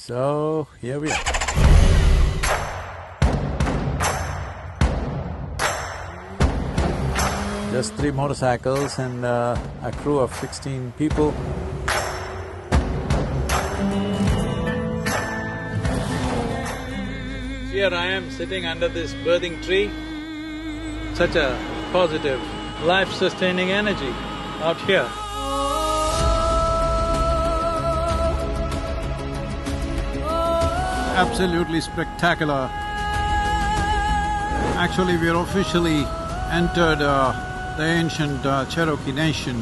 So, here we are. Just 3 motorcycles and a crew of 16 people. Here I am sitting under this birthing tree. Such a positive, life-sustaining energy out here. Absolutely spectacular. Actually, we are officially entered the ancient Cherokee nation.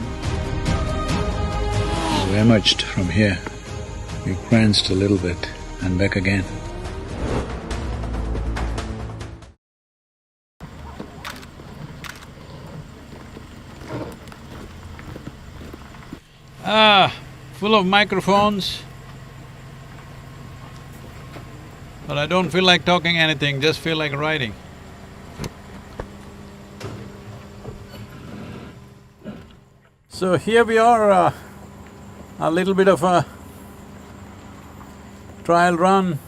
We emerged from here. We pranced a little bit and back again. Full of microphones. But I don't feel like talking anything, just feel like writing. So here we are, a little bit of a trial run,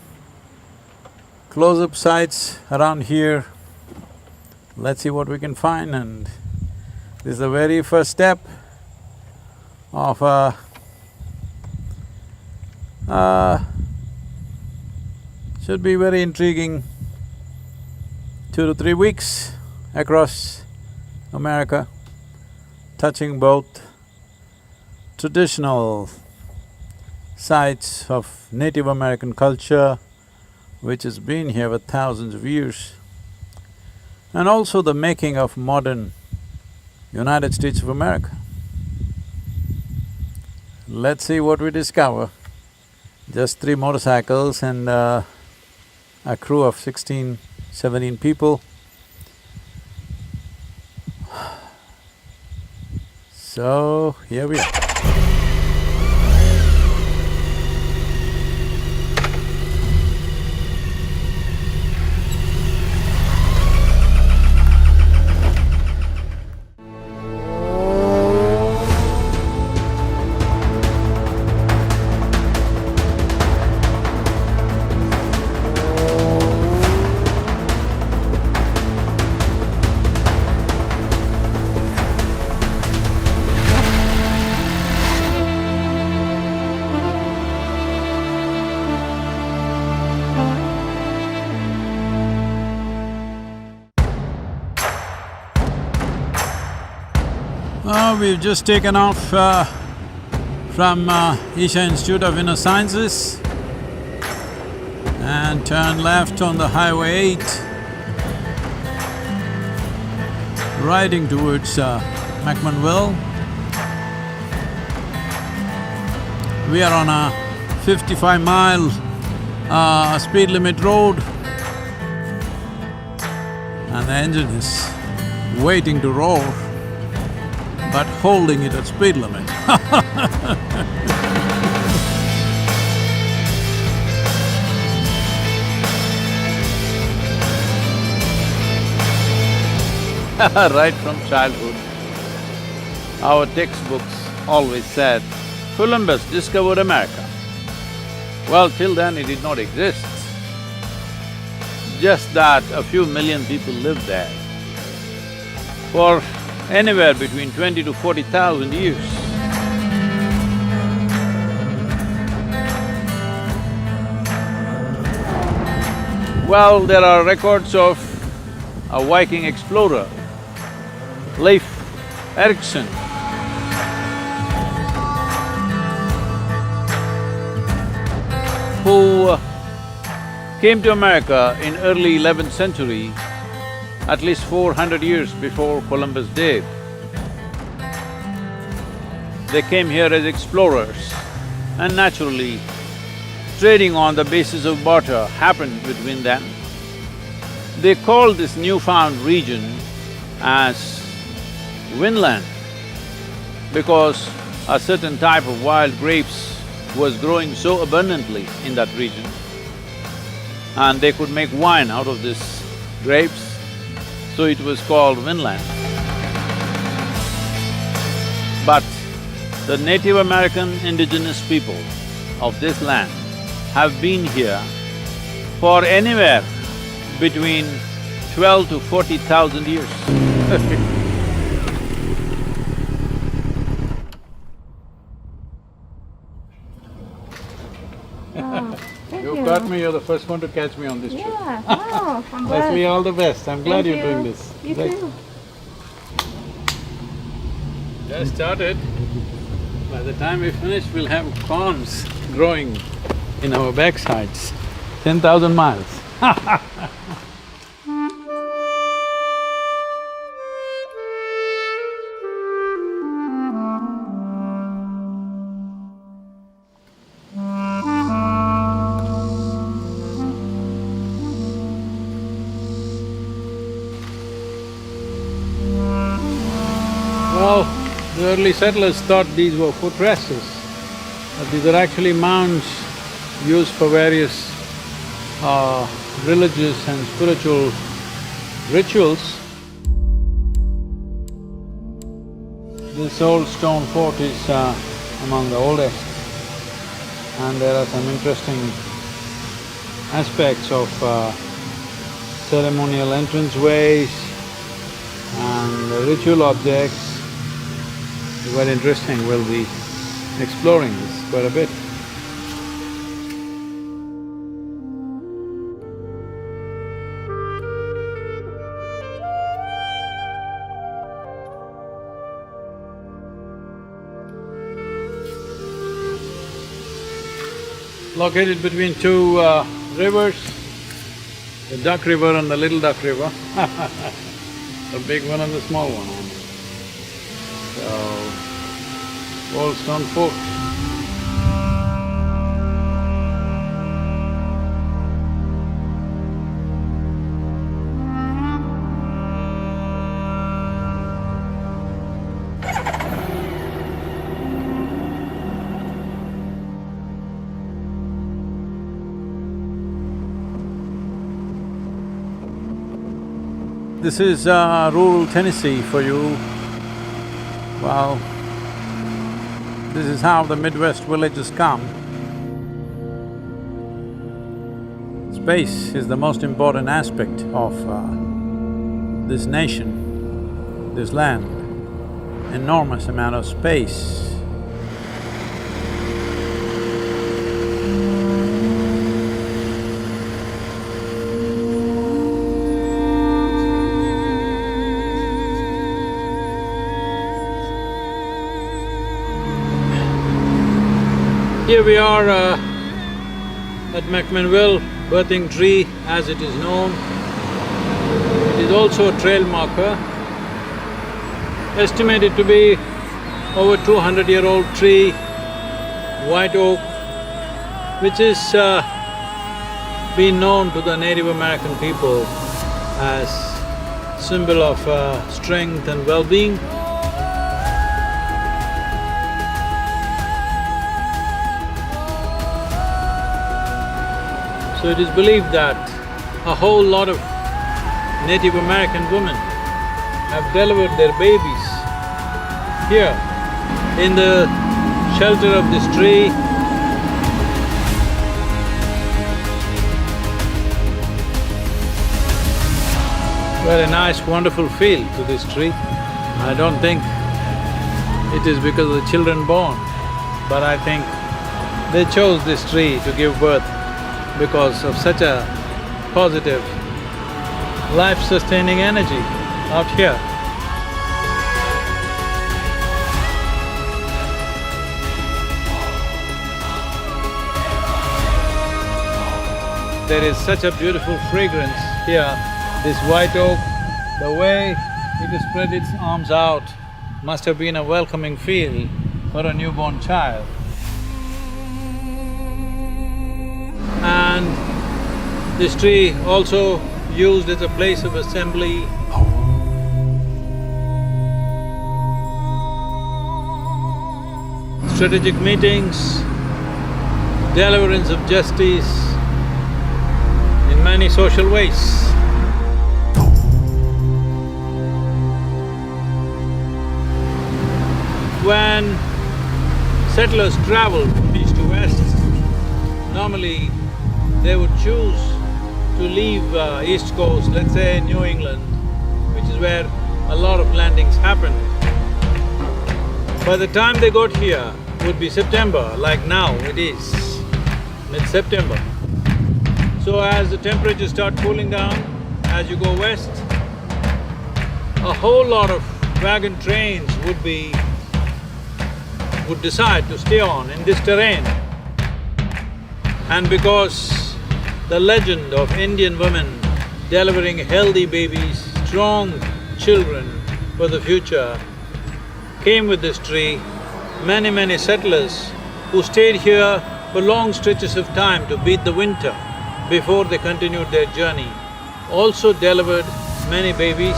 close-up sites around here. Let's see what we can find, and this is the very first step of should be very intriguing 2 to 3 weeks across America, touching both traditional sites of Native American culture, which has been here for thousands of years, and also the making of modern United States of America. Let's see what we discover. Just 3 motorcycles and a crew of 16, 17 people. So, here we are. We've just taken off from Isha Institute of Inner Sciences and turned left on the Highway 8, riding towards McMinnville. We are on a 55-mile speed limit road, and the engine is waiting to roar, but holding it at speed limit. Right from childhood, our textbooks always said, Columbus discovered America. Well, till then it did not exist. Just that a few million people lived there for anywhere between 20 to 40,000 years. Well, there are records of a Viking explorer, Leif Erikson, who came to America in early 11th century, at least 400 years before Columbus did. They came here as explorers, and naturally, trading on the basis of barter happened between them. They called this newfound region as Vinland because a certain type of wild grapes was growing so abundantly in that region, and they could make wine out of these grapes, so it was called Vinland. But the Native American indigenous people of this land have been here for anywhere between 12 to 40,000 years. Thank You you. caught me, you're the first one to catch me on this trip. Yeah, wow, I'm glad. Leslie, all the best. I'm glad Thank you're doing this. You Right. too. Just started. By the time we finish, we'll have corns growing in our backsides. 10,000 miles. Well, the early settlers thought these were footresses, but these are actually mounds used for various religious and spiritual rituals. This old stone fort is among the oldest, and there are some interesting aspects of ceremonial entranceways and ritual objects. Very interesting, we'll be exploring this quite a bit. Located between two rivers, the Duck River and the Little Duck River, the big one and the small one. So, old stone fort. This is rural Tennessee for you. Well, this is how the Midwest villages come. Space is the most important aspect of this nation, this land. Enormous amount of space. Here we are at McMinnville Birthing Tree, as it is known. It is also a trail marker, estimated to be over 200-year-old tree, white oak, which is been known to the Native American people as symbol of strength and well-being. So it is believed that a whole lot of Native American women have delivered their babies here in the shelter of this tree. Very nice, wonderful feel to this tree. I don't think it is because of the children born, but I think they chose this tree to give birth because of such a positive, life-sustaining energy out here. There is such a beautiful fragrance here, this white oak, the way it has spread its arms out must have been a welcoming feel for a newborn child. And this tree also used as a place of assembly. Strategic meetings, deliverance of justice in many social ways. When settlers traveled from east to west, not normally they would choose to leave East Coast, let's say New England, which is where a lot of landings happen. By the time they got here, would be September, like now it is, mid-September. So as the temperatures start cooling down, as you go west, a whole lot of wagon trains would decide to stay on in this terrain. And because the legend of Indian women delivering healthy babies, strong children for the future came with this tree, many settlers who stayed here for long stretches of time to beat the winter before they continued their journey also delivered many babies.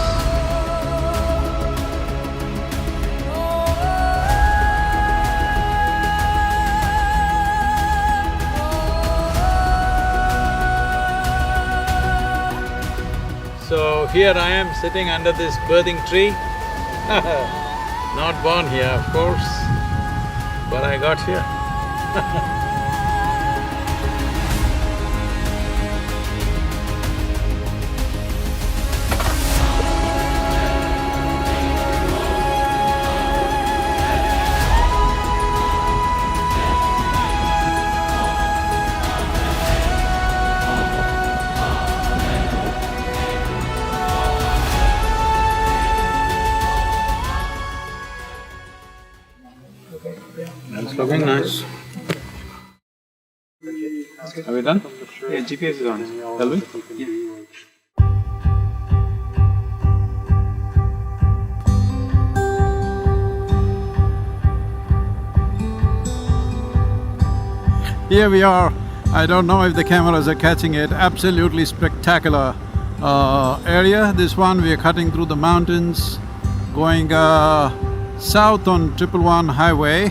So here I am sitting under this birthing tree not born here, of course, but I got here It's looking nice. Are we done? Yeah, GPS is on. Shall we? Here we are. I don't know if the cameras are catching it. Absolutely spectacular area. This one we are cutting through the mountains, going south on 111 highway.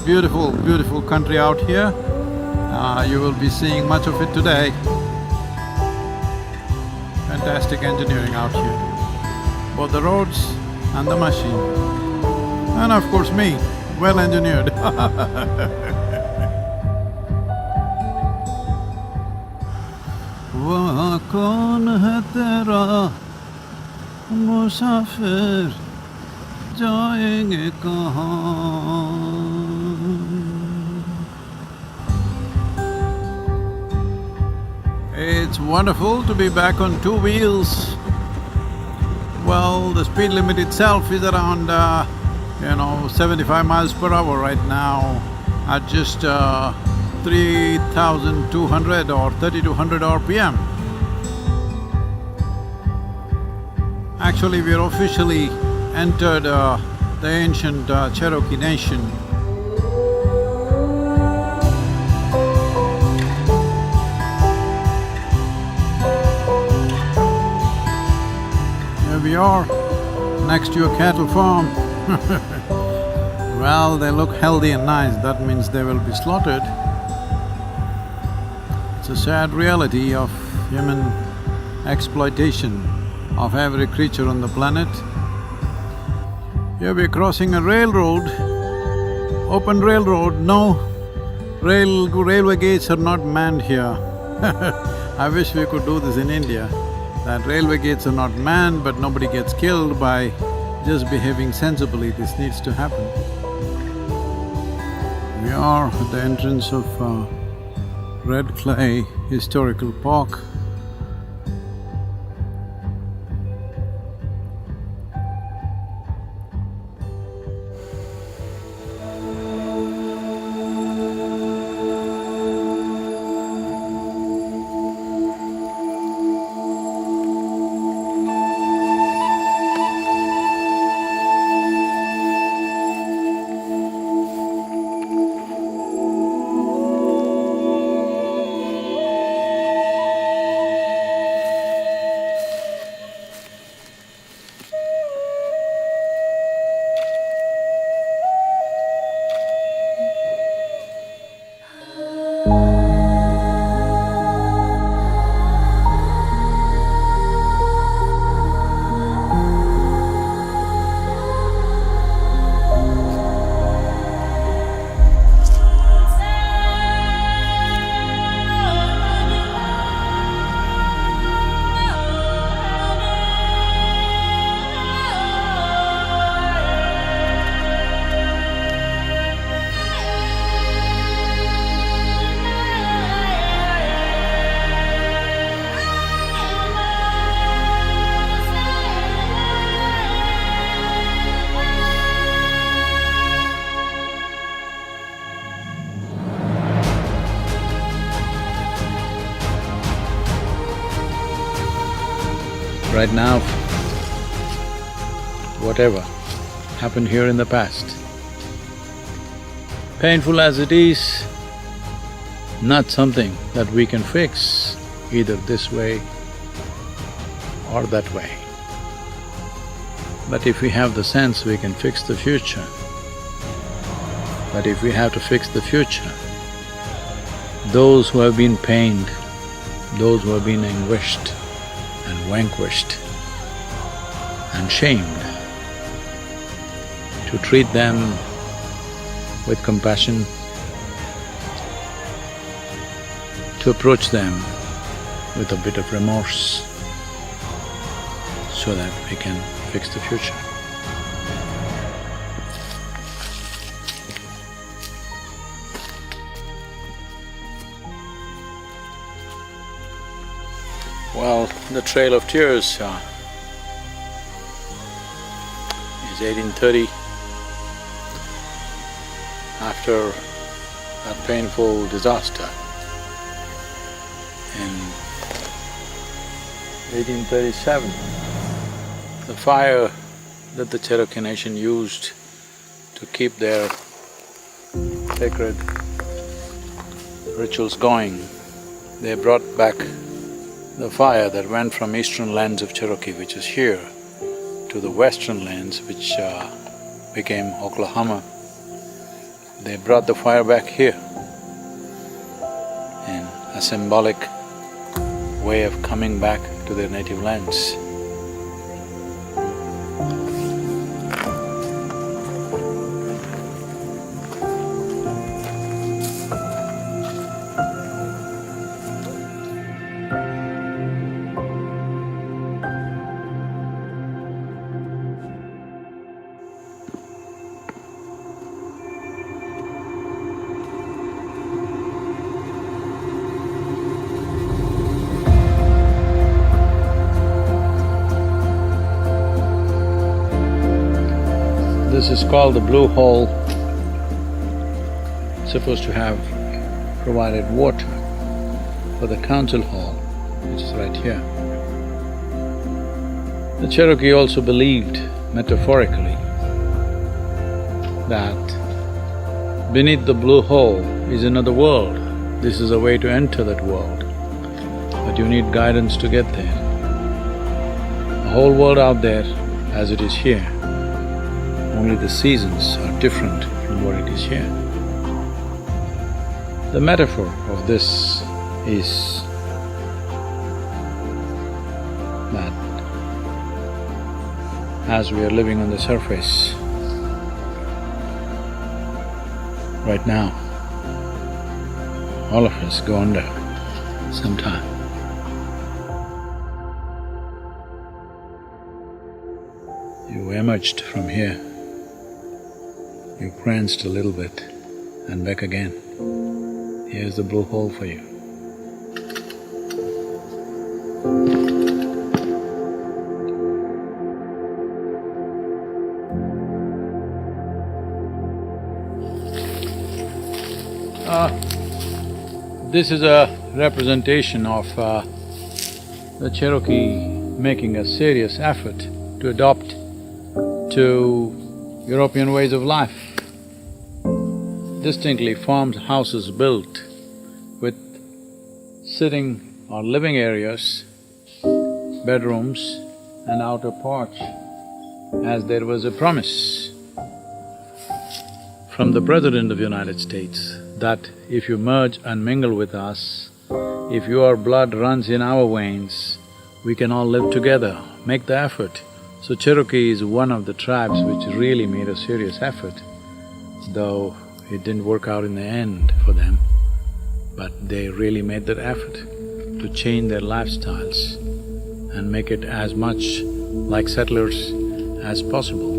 Beautiful, beautiful country out here. You will be seeing much of it today. Fantastic engineering out here. Both the roads and the machine. And of course me, well engineered वहाँ कौन है तेरा मुसाफिर जाएंगे कहाँ It's wonderful to be back on two wheels. Well, the speed limit itself is around 75 miles per hour right now at just 3,200 or 3,200 RPM. Actually, we're officially entered the ancient Cherokee nation. Here we are, next to a cattle farm. Well, they look healthy and nice, that means they will be slaughtered. It's a sad reality of human exploitation of every creature on the planet. Here we're crossing a railroad, open railroad, no, railway gates are not manned here. I wish we could do this in India, that railway gates are not manned but nobody gets killed by just behaving sensibly. This needs to happen. We are at the entrance of Red Clay Historical Park. right now, whatever happened here in the past, painful as it is, not something that we can fix either this way or that way. But if we have the sense, we can fix the future. But if we have to fix the future, those who have been pained, those who have been anguished and vanquished and shamed, to treat them with compassion, to approach them with a bit of remorse so that we can fix the future. Well, the Trail of Tears is 1830. After that painful disaster in 1837, the fire that the Cherokee Nation used to keep their sacred rituals going, they brought back the fire that went from eastern lands of Cherokee, which is here, to the western lands, which became Oklahoma. They brought the fire back here in a symbolic way of coming back to their native lands. This is called the Blue Hole. It's supposed to have provided water for the council hall, which is right here. The Cherokee also believed, metaphorically, that beneath the blue hole is another world. This is a way to enter that world, but you need guidance to get there. The whole world out there as it is here, only the seasons are different from what it is here. The metaphor of this is that as we are living on the surface right now, all of us go under sometime. You emerged from here, you pranced a little bit and back again. Here's the blue hole for you. This is a representation of the Cherokee making a serious effort to adopt to European ways of life. Distinctly farmhouses built with sitting or living areas, bedrooms and outer porch, as there was a promise from the President of the United States that if you merge and mingle with us, if your blood runs in our veins, we can all live together, make the effort. So Cherokee is one of the tribes which really made a serious effort, though it didn't work out in the end for them, but they really made that effort to change their lifestyles and make it as much like settlers as possible.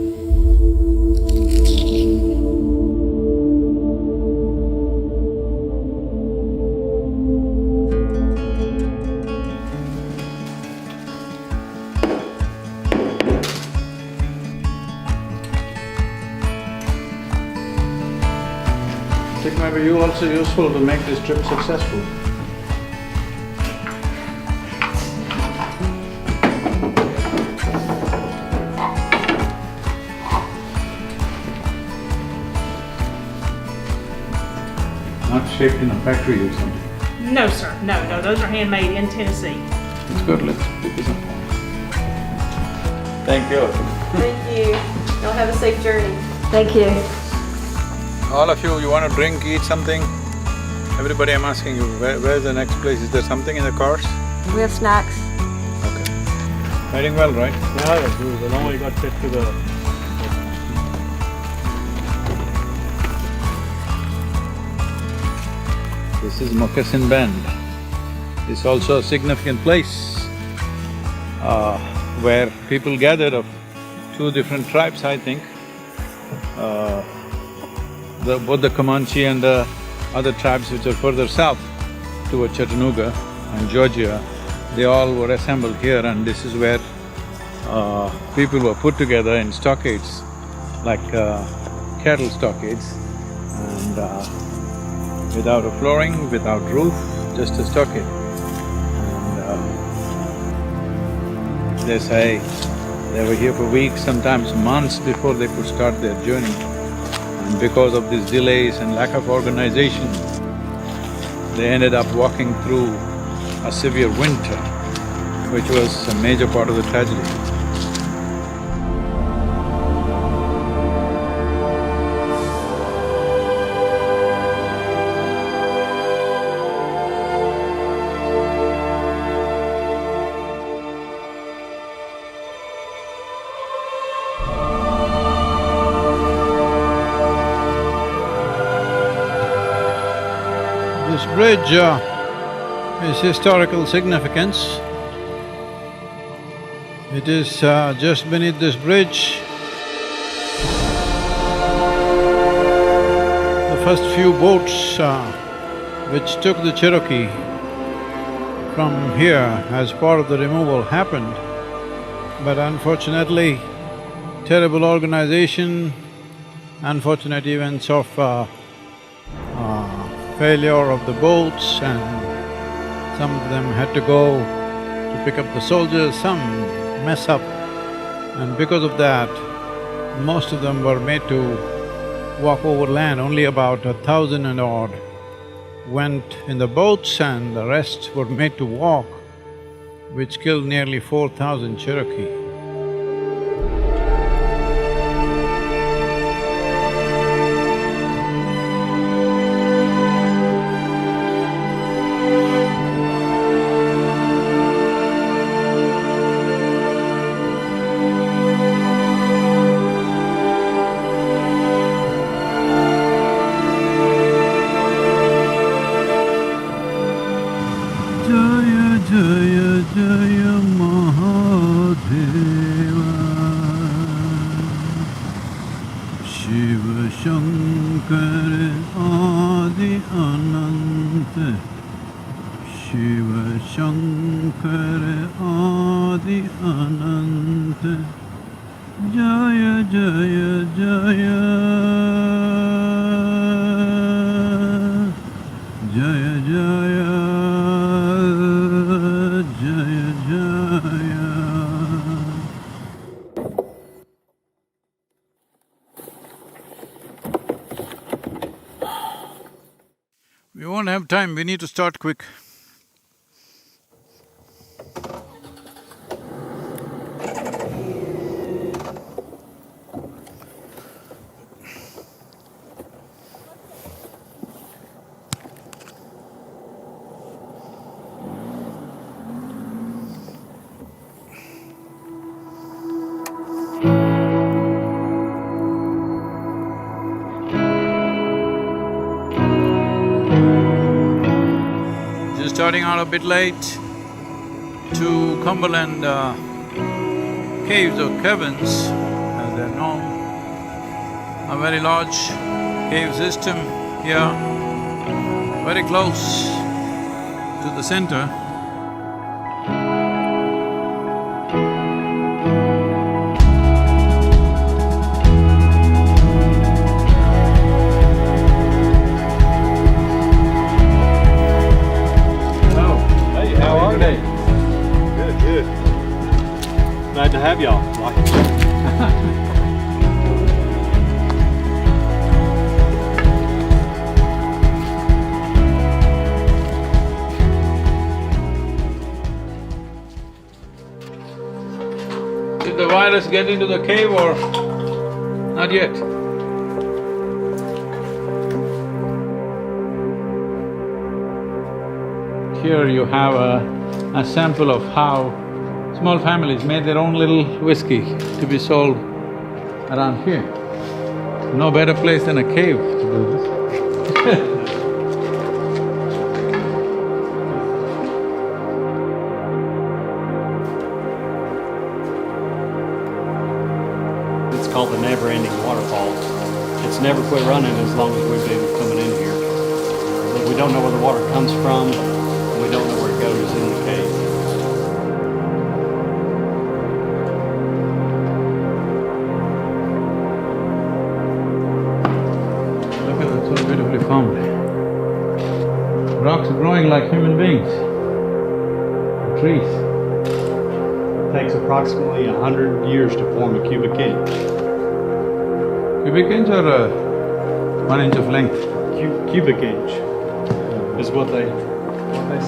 It may be also useful to make this trip successful. shaped in a factory or something. No, sir. No, those are handmade in Tennessee. It's good, let's pick this up. Thank you. Thank you. Y'all have a safe journey. Thank you. All of you, you want to drink, eat something? Everybody, I'm asking you, where's the next place? Is there something in the cars? We have snacks. Okay. Riding well, right? Yeah, the long you got set to the… This is Moccasin Bend. It's also a significant place where people gathered of two different tribes, I think. Both the Comanche and the other tribes which are further south toward Chattanooga and Georgia, they all were assembled here, and this is where people were put together in stockades, like cattle stockades, and without a flooring, without roof, just a stockade. And they say they were here for weeks, sometimes months before they could start their journey. And because of these delays and lack of organization, they ended up walking through a severe winter, which was a major part of the tragedy. This bridge is historical significance. It is just beneath this bridge. The first few boats which took the Cherokee from here as part of the removal happened, but unfortunately, terrible organization, unfortunate events of failure of the boats, and some of them had to go to pick up the soldiers, some mess up, and because of that, most of them were made to walk overland. Only about 1,000 and odd went in the boats and the rest were made to walk, which killed nearly 4,000 Cherokee. Jaya Jaya Mahadeva Shiva Shankara Adi Ananta Shiva Shankara Adi Ananta Jaya Jaya Jaya Jaya Jaya Jaya Jaya. We won't have time, we need to start quick. Just starting out a bit late to Cumberland caves or caverns, as they're known. A very large cave system here, very close to the center. How are they? Good, good. Glad to have y'all. the virus get into the cave or not yet? Here you have a sample of how small families made their own little whiskey to be sold around here. No better place than a cave to do this. It's called the never-ending waterfall. It's never quit running as long as we've been coming in here. We don't know where the water comes from, and we don't know where it goes in the cave. Look at that, so beautifully formed. Rocks growing like human beings. Trees. It takes approximately 100 years to form a cubic inch. Cubic inch or 1 inch of length? Cubic inch is what they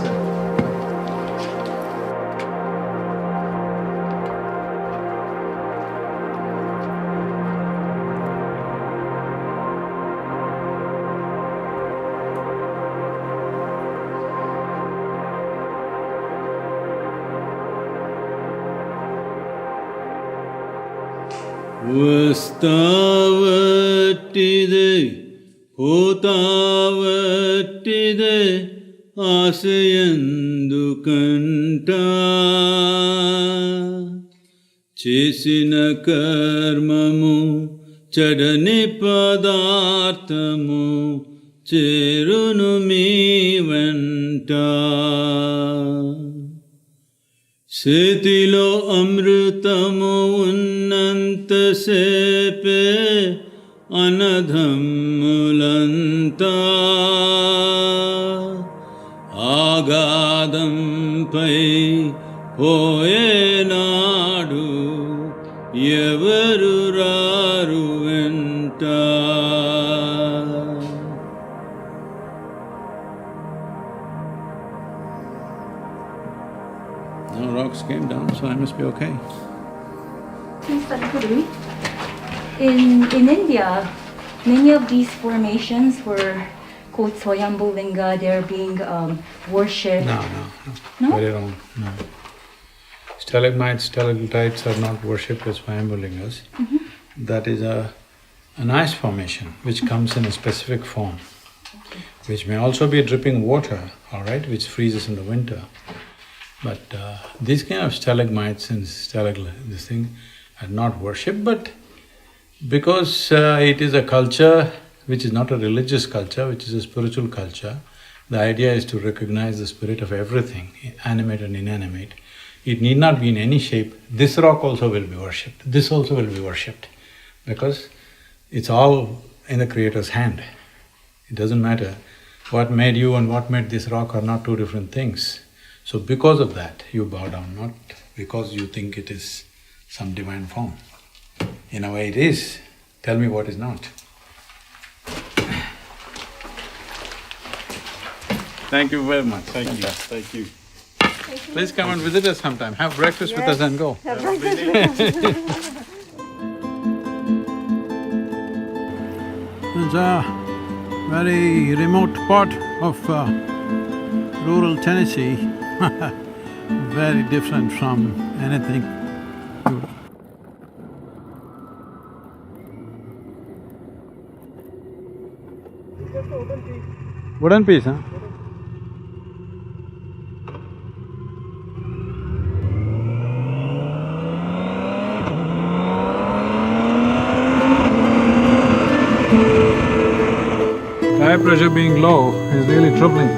say. ವಸ್ತಾವಟ್ಟಿದೆ ಹೋತಾವಟ್ಟಿದೆ ಆಸೆಯಂದು ಕಂಠ చేసిన కర్మము చడని పదార్థము చేరును మీ వెంట చేతిలో అమృతము ఉన్నంతసేపే అనధమ్ములంతా ఆగాధంపై పోయేనాడు ఎవరు రారు వెంట. No rocks came down, so I must be okay. Sadhguru, in India, many of these formations were called Swayambhu Linga, they're being worshipped. No? Very wrong, no. Stalagmites, stalactites are not worshipped as Swayambhu Lingas. That is an ice formation which comes in a specific form, which may also be dripping water, all right, which freezes in the winter. But these kind of stalagmites and this thing are not worshipped, but because it is a culture which is not a religious culture, which is a spiritual culture, the idea is to recognize the spirit of everything, animate and inanimate. It need not be in any shape. This rock also will be worshipped, this also will be worshipped, because it's all in the Creator's hand. It doesn't matter. What made you and what made this rock are not two different things. So because of that, you bow down, not because you think it is some divine form. In a way it is. Tell me what is not. Thank you very much. Thank you. Thank you. Please come and visit us sometime. Have breakfast with us and go. It's a very remote part of rural Tennessee, very different from anything. Wooden piece, huh? Tire pressure being low is really troubling.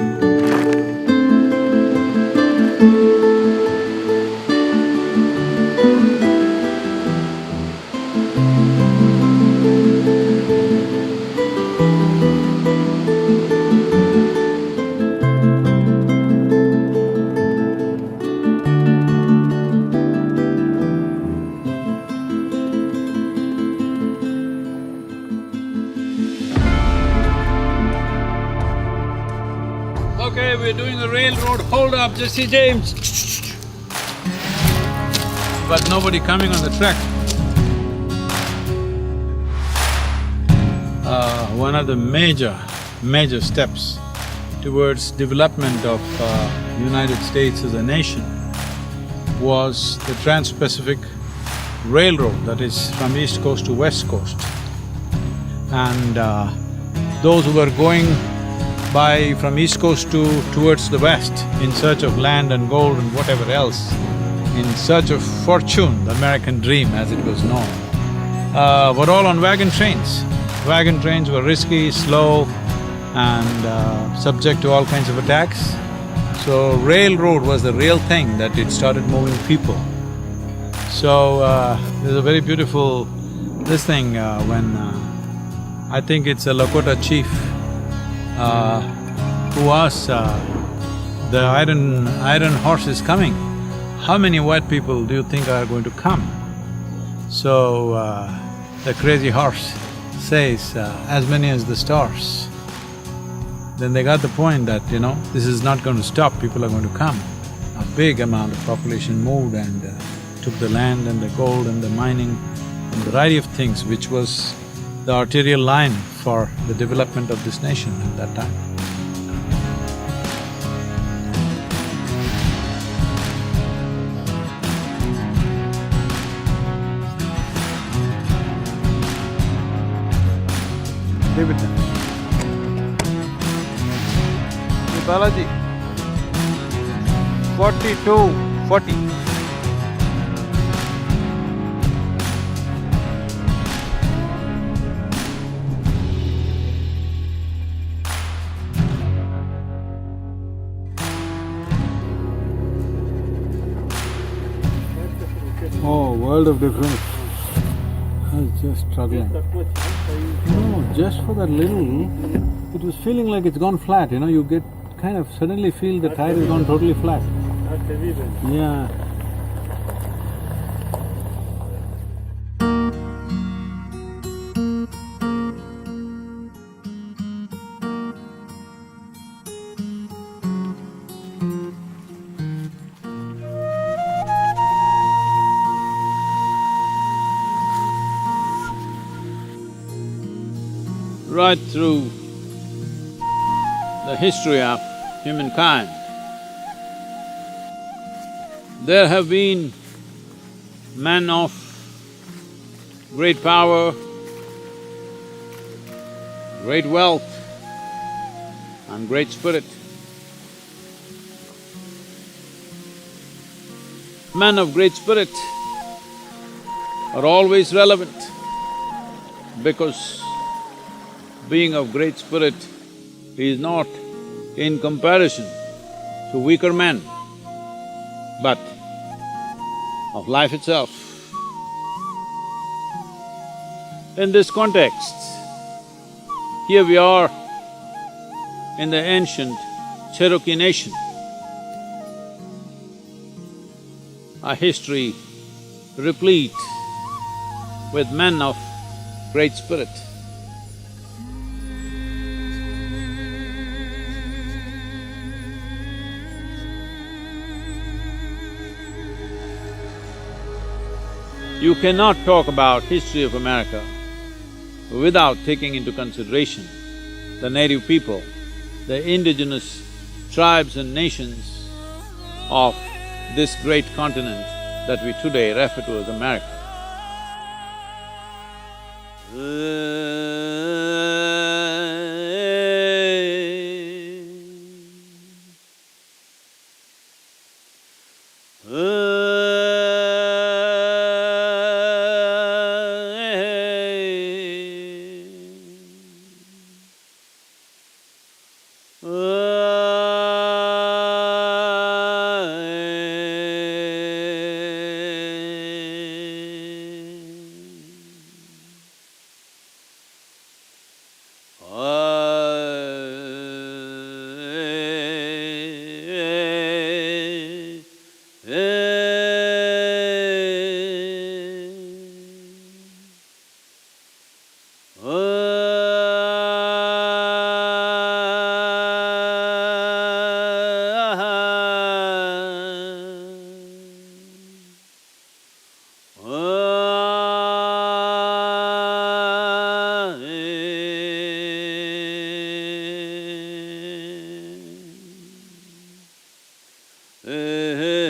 Okay, we're doing a railroad hold-up, Jesse James. but nobody coming on the trek. One of the major steps towards development of United States as a nation was the Trans-Pacific Railroad, that is from East Coast to West Coast. And those who were going by from East Coast towards the West in search of land and gold and whatever else, in search of fortune, the American dream as it was known, were all on wagon trains. Wagon trains were risky, slow and subject to all kinds of attacks. So railroad was the real thing that it started moving people. So there's a very beautiful this thing when I think it's a Lakota chief who asks, the iron horse is coming, how many white people do you think are going to come? So the crazy horse says, as many as the stars. Then they got the point that, you know, this is not going to stop, people are going to come. A big amount of population moved and took the land and the gold and the mining and the variety of things, which was the arterial line for the development of this nation at that time. Leave it there. Hey, Balaji, 40. Oh, world of difference. I was just struggling. No, just for that little, it was feeling like it's gone flat, you know, you get kind of suddenly feel the tire has gone totally flat. Yeah. Right through the history of humankind, there have been men of great power, great wealth and great spirit. Men of great spirit are always relevant because being of great spirit is not in comparison to weaker men, but of life itself. In this context, here we are in the ancient Cherokee nation, a history replete with men of great spirit. You cannot talk about history of America without taking into consideration the native people, the indigenous tribes and nations of this great continent that we today refer to as America. Ah